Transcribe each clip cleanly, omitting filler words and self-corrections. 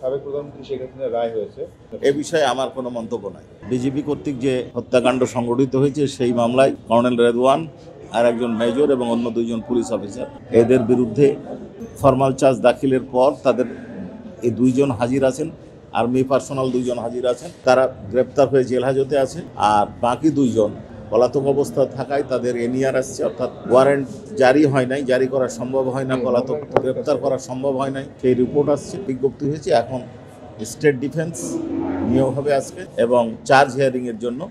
সাবেক প্রধানমন্ত্রী শেখ হাসিনার রায় হয়েছে, এ বিষয়ে আমার কোনো মন্তব্য নাই। বিজেপি কর্তৃক যে হত্যাকাণ্ড সংঘটিত হয়েছে সেই মামলায় কর্নেল রেদওয়ান আর একজন মেজর এবং অন্য দুইজন পুলিশ অফিসার, এদের বিরুদ্ধে ফরমাল চার্জ দাখিলের পর তাদের এই দুইজন হাজির আছেন, আর্মি পার্সোনাল দুইজন হাজির আছেন, তারা গ্রেপ্তার হয়ে জেল হাজতে আছে। আর বাকি দুইজন পলাতক অবস্থা থাকায় তাদের এনিয়ার আসছে, অর্থাৎ ওয়ারেন্ট জারি হয় নাই, জারি করা সম্ভব হয় না, পলাতক গ্রেপ্তার করা সম্ভব হয় নাই, সেই রিপোর্ট আসছে, বিজ্ঞপ্তি হয়েছে। এখন স্টেট ডিফেন্স নিয়োগ হবে আজকে এবং চার্জ হিয়ারিংয়ের জন্য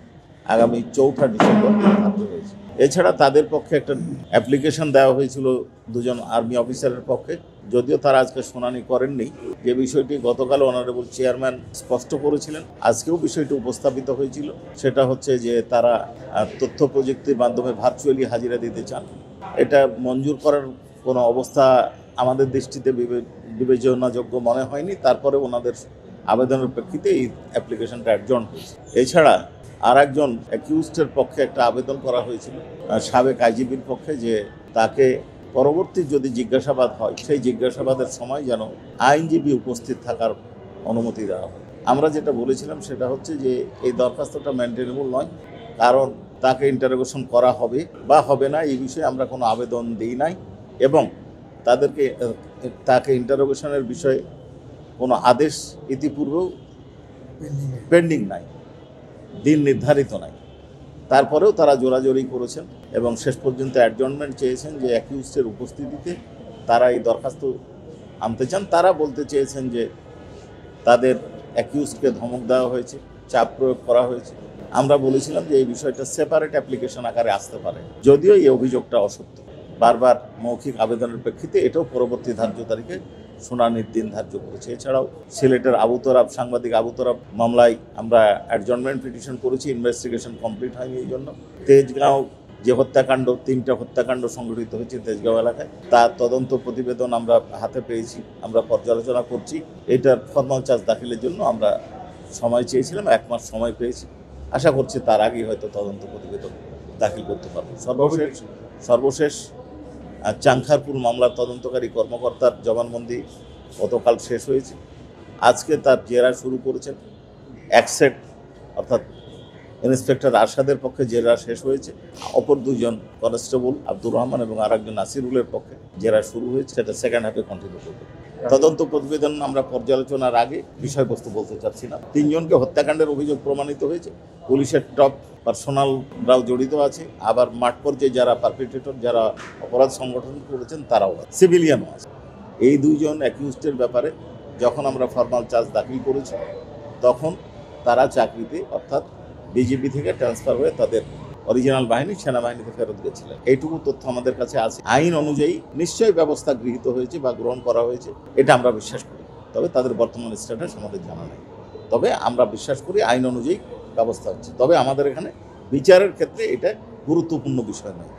আগামী 4 ডিসেম্বর ধার্য হয়েছে। এছাড়া তাদের পক্ষে একটা অ্যাপ্লিকেশন দেওয়া হয়েছিল দুজন আর্মি অফিসারের পক্ষে, যদিও তারা আজকে শুনানি করেননি। যে বিষয়টি গতকাল অনারেবল চেয়ারম্যান স্পষ্ট করেছিলেন, আজকেও বিষয়টি উপস্থাপিত হয়েছিল, সেটা হচ্ছে যে তারা তথ্য প্রযুক্তির মাধ্যমে ভার্চুয়ালি হাজিরা দিতে চান। এটা মঞ্জুর করার কোনো অবস্থা আমাদের দৃষ্টিতে বিবেচনাযোগ্য মনে হয়নি। তারপরে ওনাদের আবেদনের প্রেক্ষিতে এই অ্যাপ্লিকেশনটা অ্যাডজর্ন হয়েছে। এছাড়া আর একজন অ্যাকিউজডের পক্ষে একটা আবেদন করা হয়েছিল সাবেক আইজিপির পক্ষে, যে তাকে পরবর্তী যদি জিজ্ঞাসাবাদ হয় সেই জিজ্ঞাসাবাদের সময় যেন আইনজীবী উপস্থিত থাকার অনুমতি দেওয়া হয়। আমরা যেটা বলেছিলাম সেটা হচ্ছে যে এই দরখাস্তটা মেনটেনেবল নয়, কারণ তাকে ইন্টারোগেশন করা হবে বা হবে না এই বিষয়ে আমরা কোনো আবেদন দিই নাই, এবং তাকে ইন্টারোগেশনের বিষয়ে কোনো আদেশ ইতিপূর্বেও পেন্ডিং নাই, দিন নির্ধারিত নাই। তারপরেও তারা জোরাজোরি করেছেন এবং শেষ পর্যন্ত অ্যাডজর্নমেন্ট চেয়েছেন যে অ্যাকিউজডের উপস্থিতিতে তারা এই দরখাস্ত আনতে চান। তারা বলতে চেয়েছেন যে তাদের অ্যাকিউজকে ধমক দেওয়া হয়েছে, চাপ প্রয়োগ করা হয়েছে। আমরা বলেছিলাম যে এই বিষয়টা সেপারেট অ্যাপ্লিকেশন আকারে আসতে পারে, যদিও এই অভিযোগটা অসত্য। বারবার মৌখিক আবেদনের প্রেক্ষিতে এটাও পরবর্তী ধার্য তারিখে শুনানির দিন ধার্য করেছে। এছাড়াও সিলেটের সাংবাদিক আবু তরাব মামলায় আমরা অ্যাডজর্নমেন্ট পিটিশন করেছি, ইনভেস্টিগেশন কমপ্লিট হয়নি এই জন্য। তেজগাঁও যে হত্যাকাণ্ড, 3টা হত্যাকাণ্ড সংঘটিত হয়েছে তেজগাঁও এলাকায়, তার তদন্ত প্রতিবেদন আমরা হাতে পেয়েছি, আমরা পর্যালোচনা করছি। এটার ফরমাল চার্জ দাখিলের জন্য আমরা সময় চেয়েছিলাম, 1 মাস সময় পেয়েছি। আশা করছি তার আগেই হয়তো তদন্ত প্রতিবেদন দাখিল করতে পারব। সর্বশেষ চাংখারপুর মামলার তদন্তকারী কর্মকর্তার জবানবন্দি গতকাল শেষ হয়েছে। আজকে তার জেরা শুরু করেছেন অ্যাকসেট, অর্থাৎ ইন্সপেক্টর আরশাদের পক্ষে জেরা শেষ হয়েছে। অপর দুজন কনস্টেবল আব্দুর রহমান এবং আরেকজন নাসিরুলের পক্ষে জেরা শুরু হয়েছে, সেটা সেকেন্ড হাফে কন্টিনিউ করবে। তদন্ত প্রতিবেদন আমরা পর্যালোচনার আগে বিষয়বস্তু বলতে চাচ্ছি না। 3 জনকে হত্যাকাণ্ডের অভিযোগ প্রমাণিত হয়েছে, পুলিশের টপ পার্সোনালরাও জড়িত আছে, আবার মাঠ পর্যায়ে যারা পারপিট্রেটর, যারা অপরাধ সংগঠন করেছেন তারাও আছে, সিভিলিয়ানও আছে। এই 2 জন অ্যাকিউজডের ব্যাপারে যখন আমরা ফরমাল চার্জ দাখিল করেছি তখন তারা চাকরিতে, অর্থাৎ বিজেপি থেকে ট্রান্সফার হয়ে তাদের অরিজিনাল বাহিনী সেনাবাহিনীতে ফেরত গেছিলেন। এইটুকু তথ্য আমাদের কাছে আছে। আইন অনুযায়ী নিশ্চয়ই ব্যবস্থা গৃহীত হয়েছে বা গ্রহণ করা হয়েছে, এটা আমরা বিশ্বাস করি। তবে তাদের বর্তমান স্ট্যাটাস আমাদের জানা নেই। তবে আমরা বিশ্বাস করি আইন অনুযায়ী ব্যবস্থা হচ্ছে। তবে আমাদের এখানে বিচারের ক্ষেত্রে এটা গুরুত্বপূর্ণ বিষয় নয়।